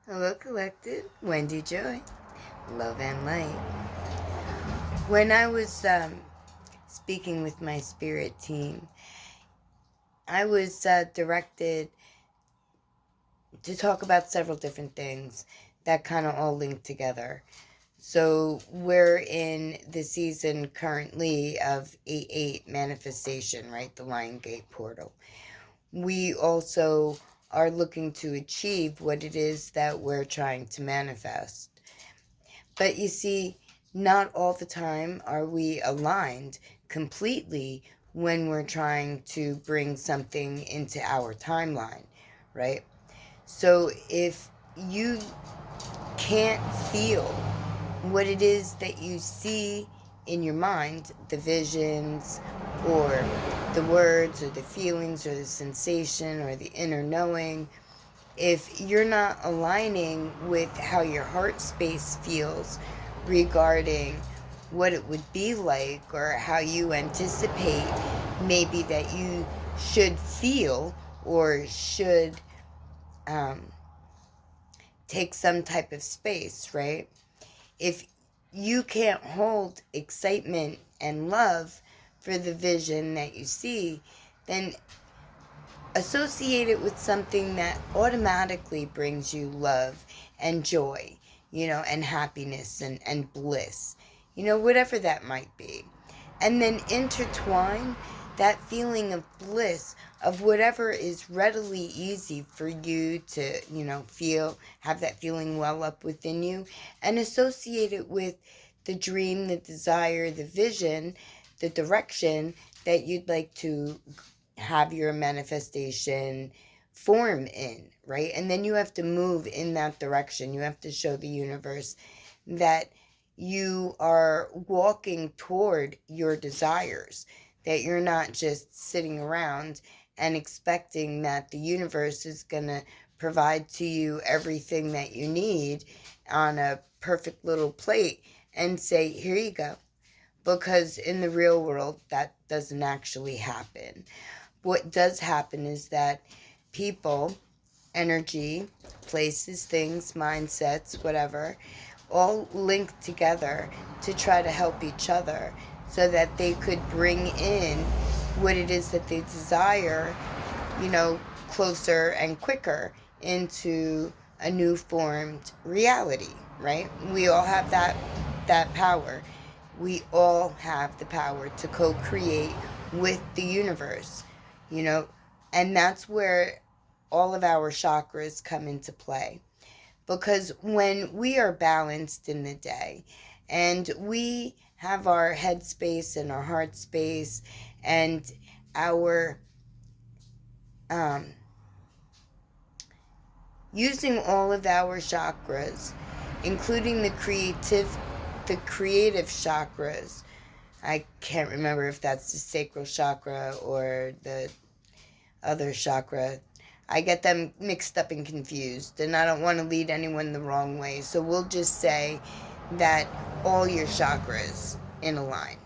Hello, Collective. Wendy Joy, Love and Light. When I was speaking with my spirit team, I was directed to talk about several different things that kind of all link together. So we're in the season currently of 8-8 manifestation, right? The Lion Gate portal. We also are looking to achieve what it is that we're trying to manifest. But you see, not all the time are we aligned completely when we're trying to bring something into our timeline, right? So if you can't feel what it is that you see in your mind, the visions or the words or the feelings or the sensation or the inner knowing, if you're not aligning with how your heart space feels regarding what it would be like or how you anticipate maybe that you should feel or should take some type of space, right? If you can't hold excitement and love for the vision that you see, then associate it with something that automatically brings you love and joy, and happiness and bliss, whatever that might be. And then intertwine that feeling of bliss of whatever is readily easy for you to, feel, have that feeling well up within you, and associate it with the dream, the desire, the vision, the direction that you'd like to have your manifestation form in, right? And then you have to move in that direction. You have to show the universe that you are walking toward your desires, that you're not just sitting around and expecting that the universe is going to provide to you everything that you need on a perfect little plate and say, here you go. Because in the real world, that doesn't actually happen. What does happen is that people, energy, places, things, mindsets, whatever, all link together to try to help each other so that they could bring in what it is that they desire, closer and quicker into a new formed reality, right? We all have that power. We all have the power to co-create with the universe, and that's where all of our chakras come into play. Because when we are balanced in the day and we have our head space and our heart space and our using all of our chakras, including the creative chakras. I can't remember if that's the sacral chakra or the other chakra. I get them mixed up and confused, and I don't want to lead anyone the wrong way. So we'll just say that all your chakras in a line.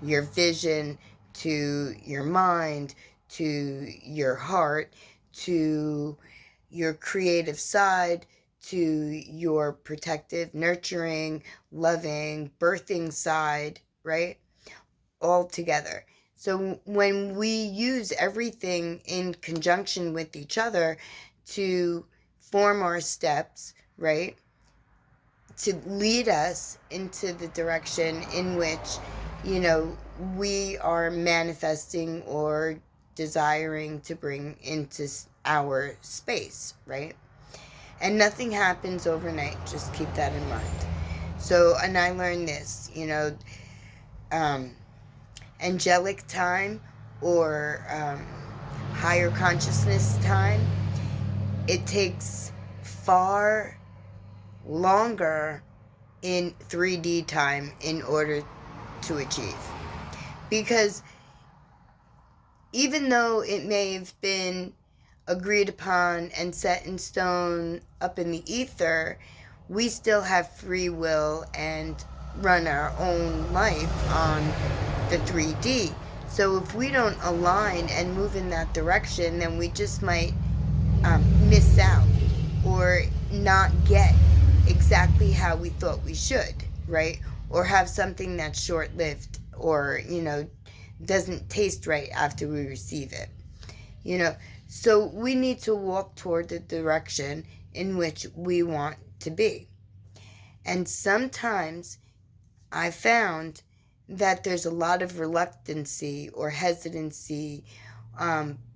Your vision to your mind, to your heart, to your creative side, to your protective, nurturing, loving, birthing side, right? All together. So when we use everything in conjunction with each other to form our steps, right? To lead us into the direction in which, we are manifesting or desiring to bring into our space, right? And nothing happens overnight. Just keep that in mind. So, and I learned this, angelic time or higher consciousness time, it takes far longer in 3D time in order to achieve. Because even though it may have been agreed upon and set in stone up in the ether, we still have free will and run our own life on the 3D. So if we don't align and move in that direction, then we just might miss out, or not get exactly how we thought we should, right? Or have something that's short lived, or, doesn't taste right after we receive it. So we need to walk toward the direction in which we want to be. And sometimes I found that there's a lot of reluctancy or hesitancy,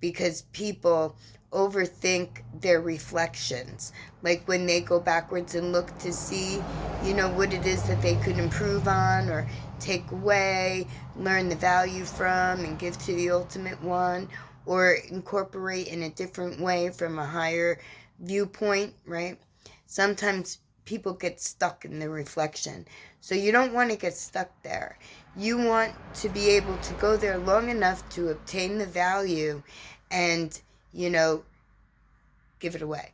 because people overthink their reflections. Like when they go backwards and look to see, what it is that they could improve on or take away, learn the value from, and give to the ultimate one, or incorporate in a different way from a higher viewpoint, right? Sometimes people get stuck in the reflection. So you don't want to get stuck there. You want to be able to go there long enough to obtain the value and, give it away.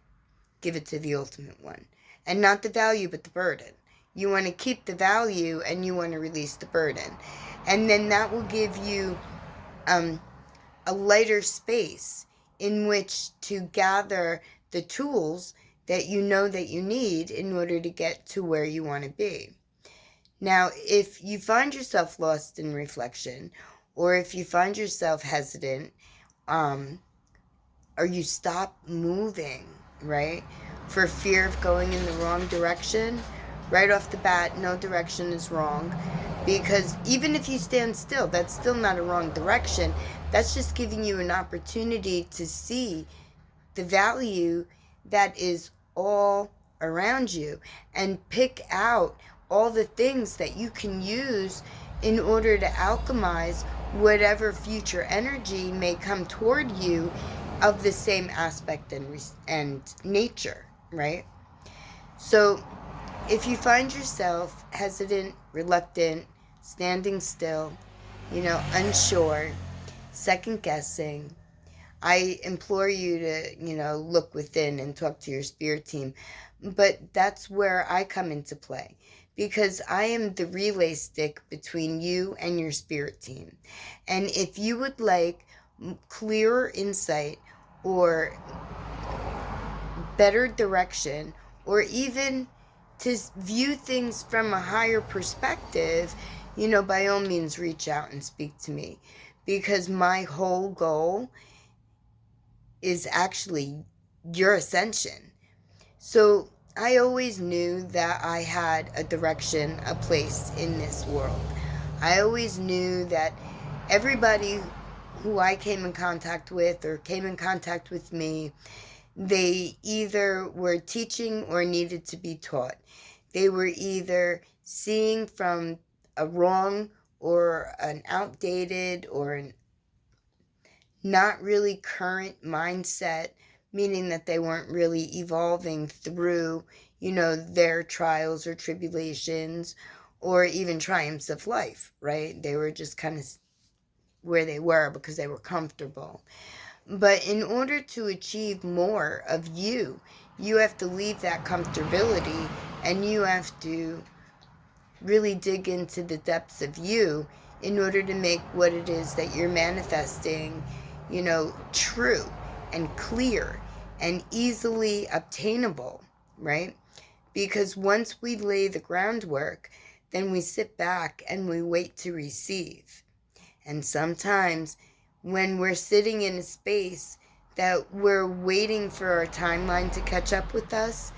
Give it to the ultimate one. And not the value, but the burden. You want to keep the value and you want to release the burden. And then that will give you a lighter space in which to gather the tools that you know that you need in order to get to where you want to be. Now, if you find yourself lost in reflection, or if you find yourself hesitant, or you stop moving, right, for fear of going in the wrong direction, right off the bat, no direction is wrong. Because even if you stand still, that's still not a wrong direction. That's just giving you an opportunity to see the value that is all around you and pick out all the things that you can use in order to alchemize whatever future energy may come toward you of the same aspect and nature, right? So if you find yourself hesitant, reluctant, standing still, unsure, second guessing, I implore you to, look within and talk to your spirit team. But that's where I come into play, because I am the relay stick between you and your spirit team. And if you would like clearer insight or better direction, or even to view things from a higher perspective, by all means reach out and speak to me, because my whole goal is actually your ascension. So I always knew that I had a direction, a place in this world. I always knew that everybody who I came in contact with or came in contact with me, they either were teaching or needed to be taught. They were either seeing from a wrong or an outdated or an not really current mindset, meaning that they weren't really evolving through, their trials or tribulations or even triumphs of life, right? They were just kind of where they were because they were comfortable. But in order to achieve more of you, you have to leave that comfortability and you have to really dig into the depths of you in order to make what it is that you're manifesting, true and clear and easily obtainable, right? Because once we lay the groundwork, then we sit back and we wait to receive. And sometimes when we're sitting in a space that we're waiting for our timeline to catch up with us,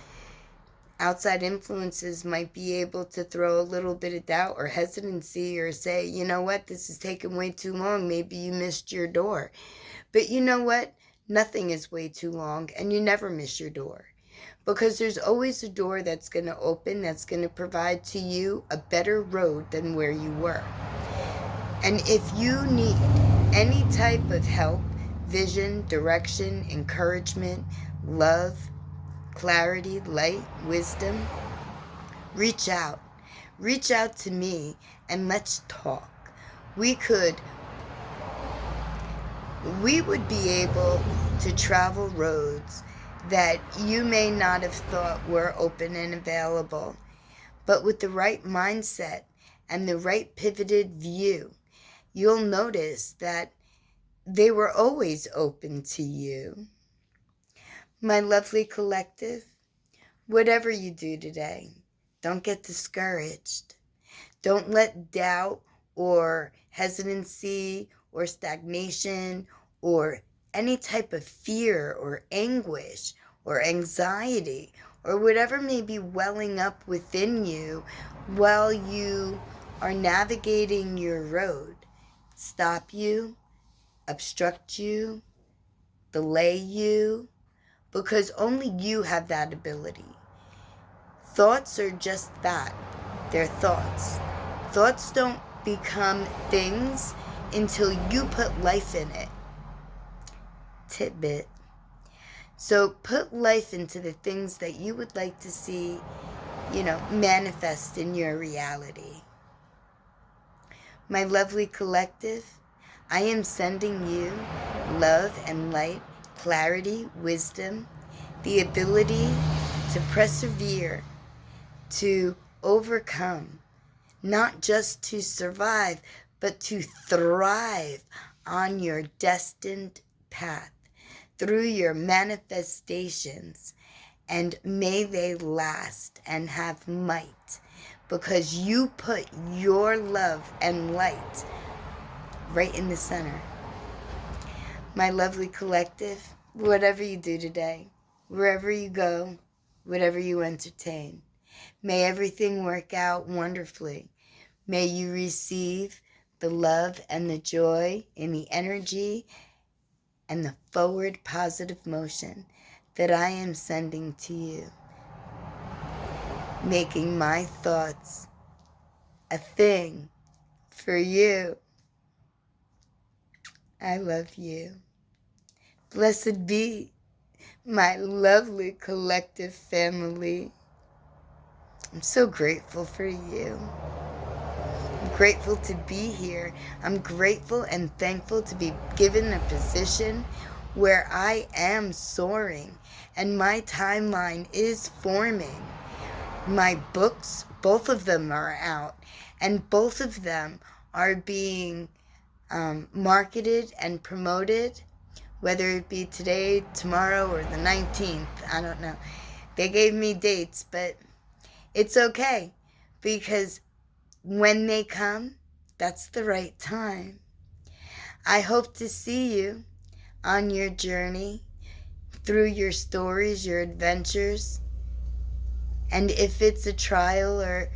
outside influences might be able to throw a little bit of doubt or hesitancy or say, you know what, this is taking way too long. Maybe you missed your door. But you know what? Nothing is way too long, and you never miss your door. Because there's always a door that's going to open, that's going to provide to you a better road than where you were. And if you need any type of help, vision, direction, encouragement, love, clarity, light, wisdom, reach out. Reach out to me and let's talk. We would be able to travel roads that you may not have thought were open and available. But with the right mindset and the right pivoted view, you'll notice that they were always open to you. My lovely collective, whatever you do today, don't get discouraged. Don't let doubt or hesitancy or stagnation or any type of fear or anguish or anxiety or whatever may be welling up within you while you are navigating your road stop you, obstruct you, delay you, because only you have that ability. Thoughts are just that. They're thoughts. Thoughts don't become things until you put life in it. Tidbit. So put life into the things that you would like to see, manifest in your reality. My lovely collective, I am sending you love and light, clarity, wisdom, the ability to persevere, to overcome, not just to survive, but to thrive on your destined path through your manifestations, and may they last and have might, because you put your love and light right in the center. My lovely collective, whatever you do today, wherever you go, whatever you entertain, may everything work out wonderfully. May you receive the love and the joy and the energy and the forward positive motion that I am sending to you, making my thoughts a thing for you. I love you. Blessed be my lovely collective family. I'm so grateful for you. I'm grateful to be here. I'm grateful and thankful to be given a position where I am soaring and my timeline is forming. My books, both of them are out, and both of them are being marketed and promoted, whether it be today, tomorrow, or the 19th. I don't know. They gave me dates, but it's okay, because when they come, that's the right time. I hope to see you on your journey, through your stories, your adventures, and if it's a trial or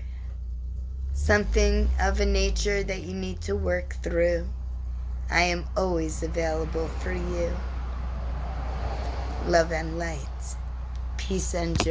something of a nature that you need to work through, I am always available for you. Love and light. Peace and joy.